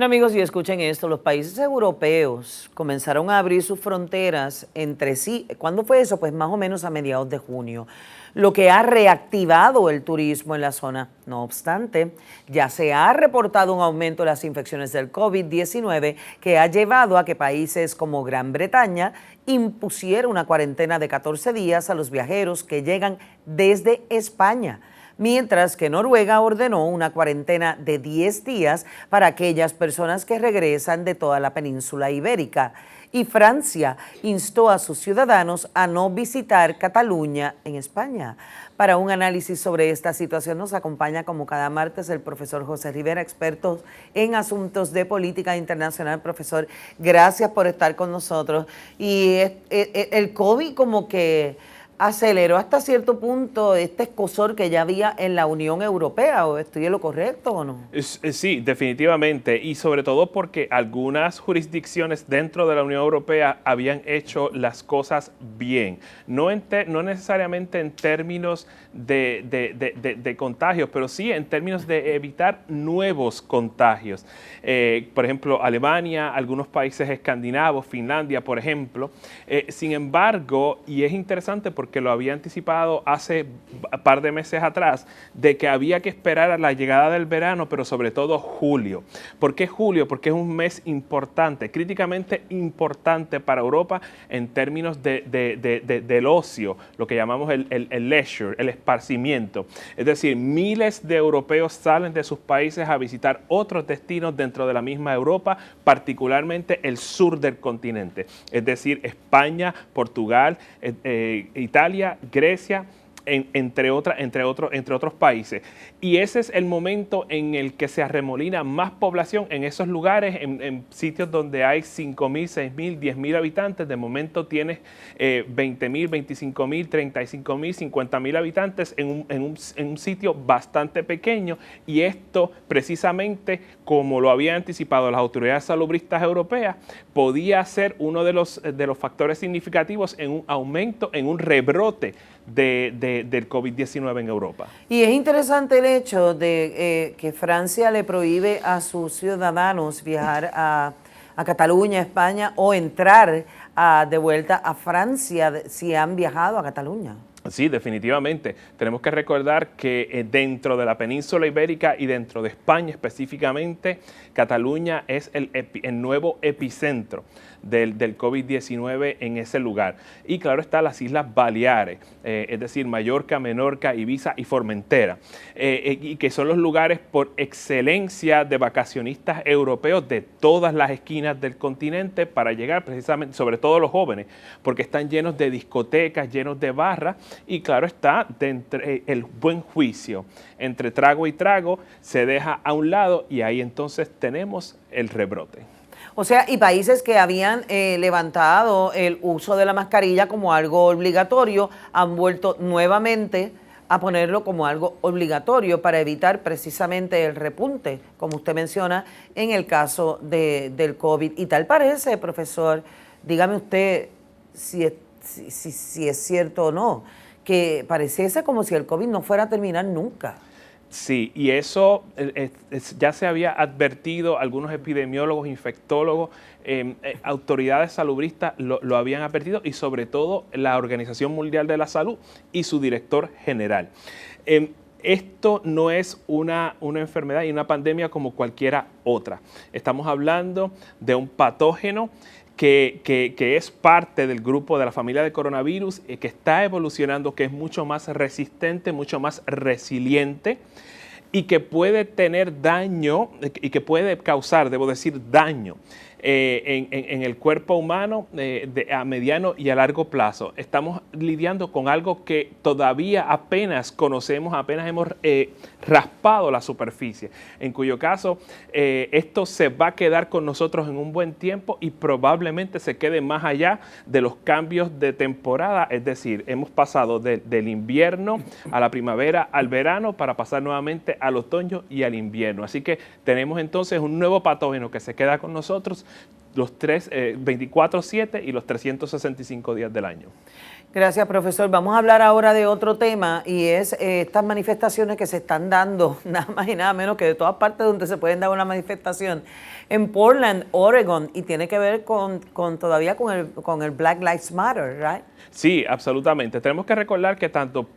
Bueno, amigos, y escuchen esto, los países europeos comenzaron a abrir sus fronteras entre sí. ¿Cuándo fue eso? Pues más o menos a mediados de junio, lo que ha reactivado el turismo en la zona. No obstante, ya se ha reportado un aumento de las infecciones del COVID-19 que ha llevado a que países como Gran Bretaña impusiera una cuarentena de 14 días a los viajeros que llegan desde España, mientras que Noruega ordenó una cuarentena de 10 días para aquellas personas que regresan de toda la península ibérica. Y Francia instó a sus ciudadanos a no visitar Cataluña en España. Para un análisis sobre esta situación nos acompaña como cada martes el profesor José Rivera, experto en asuntos de política internacional. Profesor, gracias por estar con nosotros. Y el COVID como que aceleró hasta cierto punto este escozor que ya había en la Unión Europea, ¿o estoy en lo correcto o no? Sí, definitivamente, y sobre todo porque algunas jurisdicciones dentro de la Unión Europea habían hecho las cosas bien, no necesariamente en términos de contagios, pero sí en términos de evitar nuevos contagios. Por ejemplo, Alemania, algunos países escandinavos, Finlandia, por ejemplo. Sin embargo, y es interesante porque lo había anticipado hace un par de meses atrás, de que había que esperar a la llegada del verano, pero sobre todo julio. ¿Por qué julio? Porque es un mes importante, críticamente importante para Europa en términos del ocio, lo que llamamos el leisure, el esparcimiento. Es decir, miles de europeos salen de sus países a visitar otros destinos dentro de la misma Europa, particularmente el sur del continente. Es decir, España, Portugal, Italia, Grecia, entre otros países. Y ese es el momento en el que se arremolina más población en esos lugares, en sitios donde hay 5.000, 6.000, 10.000 habitantes. De momento tienes 20.000, 25.000, 35.000, 50.000 habitantes en un sitio bastante pequeño. Y esto, precisamente, como lo habían anticipado las autoridades salubristas europeas, podía ser uno de los factores significativos en un aumento, en un rebrote del COVID-19 en Europa. Y es interesante el hecho de que Francia le prohíbe a sus ciudadanos viajar a Cataluña, España, o entrar de vuelta a Francia si han viajado a Cataluña. Sí, definitivamente. Tenemos que recordar que dentro de la península ibérica y dentro de España específicamente, Cataluña es el nuevo epicentro del COVID-19 en ese lugar. Y claro está las Islas Baleares, es decir, Mallorca, Menorca, Ibiza y Formentera, y que son los lugares por excelencia de vacacionistas europeos de todas las esquinas del continente para llegar precisamente, sobre todo los jóvenes, porque están llenos de discotecas, llenos de barras. Y claro está, el buen juicio entre trago y trago se deja a un lado y ahí entonces tenemos el rebrote. O sea, y países que habían levantado el uso de la mascarilla como algo obligatorio han vuelto nuevamente a ponerlo como algo obligatorio para evitar precisamente el repunte, como usted menciona, en el caso del COVID. Y tal parece, profesor, dígame usted si es cierto o no, que pareciese como si el COVID no fuera a terminar nunca. Sí, y eso ya se había advertido, algunos epidemiólogos, infectólogos, autoridades salubristas lo habían advertido, y sobre todo la Organización Mundial de la Salud y su director general. Esto no es una enfermedad y una pandemia como cualquiera otra. Estamos hablando de un patógeno que es parte del grupo de la familia de coronavirus, que está evolucionando, que es mucho más resistente, mucho más resiliente, y que puede tener daño, y que puede causar, debo decir, daño en el cuerpo humano a mediano y a largo plazo. Estamos lidiando con algo que todavía apenas conocemos, apenas hemos raspado la superficie, en cuyo caso esto se va a quedar con nosotros en un buen tiempo y probablemente se quede más allá de los cambios de temporada. Es decir, hemos pasado del invierno a la primavera, al verano, para pasar nuevamente al otoño y al invierno. Así que tenemos entonces un nuevo patógeno que se queda con nosotros los 24/7 y los 365 días del año. Gracias, profesor. Vamos a hablar ahora de otro tema y es estas manifestaciones que se están dando, nada más y nada menos que de todas partes donde se pueden dar una manifestación, en Portland, Oregon, y tiene que ver todavía con el Black Lives Matter, ¿right? Sí, absolutamente. Tenemos que recordar que tanto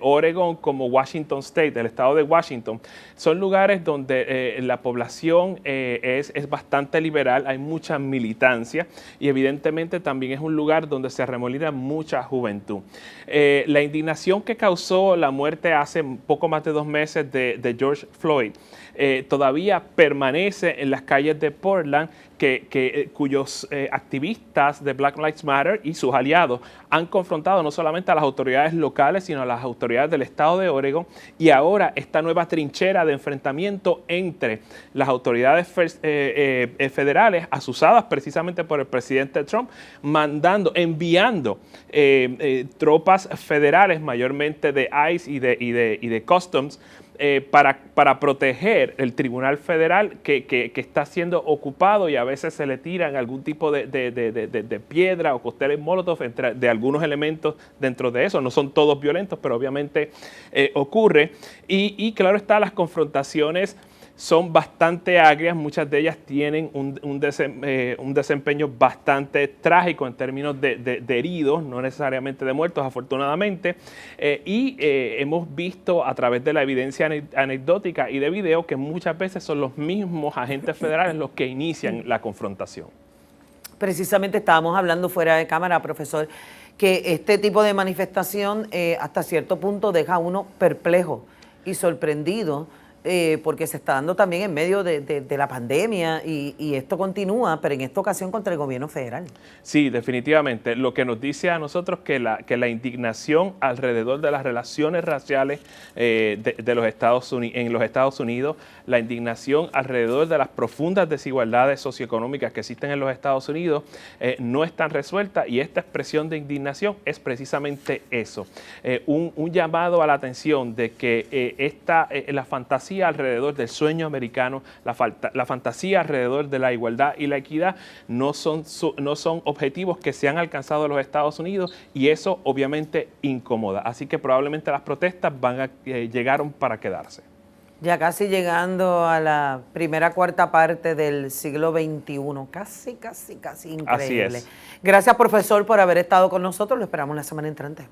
Oregon como Washington State, el estado de Washington, son lugares donde la población es bastante liberal, hay mucha militancia y evidentemente también es un lugar donde se arremolina mucha juventud. La indignación que causó la muerte hace poco más de 2 meses de George Floyd todavía permanece en las calles de Portland, cuyos activistas de Black Lives Matter y sus aliados han confrontado no solamente a las autoridades locales, sino a las autoridades del estado de Oregon, y ahora esta nueva trinchera de enfrentamiento entre las autoridades federales, asusadas precisamente por el presidente Trump, enviando tropas federales, mayormente de ICE y de Customs, para proteger el Tribunal Federal que está siendo ocupado, y a veces se le tiran algún tipo de piedra o cócteles Molotov de algunos elementos dentro de eso. No son todos violentos, pero obviamente ocurre. Y claro está, las confrontaciones son bastante agrias, muchas de ellas tienen un desempeño bastante trágico en términos de heridos, no necesariamente de muertos, afortunadamente, hemos visto a través de la evidencia anecdótica y de video que muchas veces son los mismos agentes federales los que inician la confrontación. Precisamente estábamos hablando fuera de cámara, profesor, que este tipo de manifestación hasta cierto punto deja a uno perplejo y sorprendido, porque se está dando también en medio de la pandemia y esto continúa, pero en esta ocasión contra el gobierno federal. Sí, definitivamente. Lo que nos dice a nosotros que la indignación alrededor de las relaciones raciales en los Estados Unidos, la indignación alrededor de las profundas desigualdades socioeconómicas que existen en los Estados Unidos no están resueltas, y esta expresión de indignación es precisamente eso, un llamado a la atención de que la fantasía alrededor del sueño americano, la fantasía alrededor de la igualdad y la equidad no son objetivos que se han alcanzado en los Estados Unidos, y eso obviamente incomoda. Así que probablemente las protestas llegaron para quedarse. Ya casi llegando a la primera cuarta parte del siglo XXI, casi increíble. Así es. Gracias, profesor, por haber estado con nosotros. Lo esperamos la semana entrante.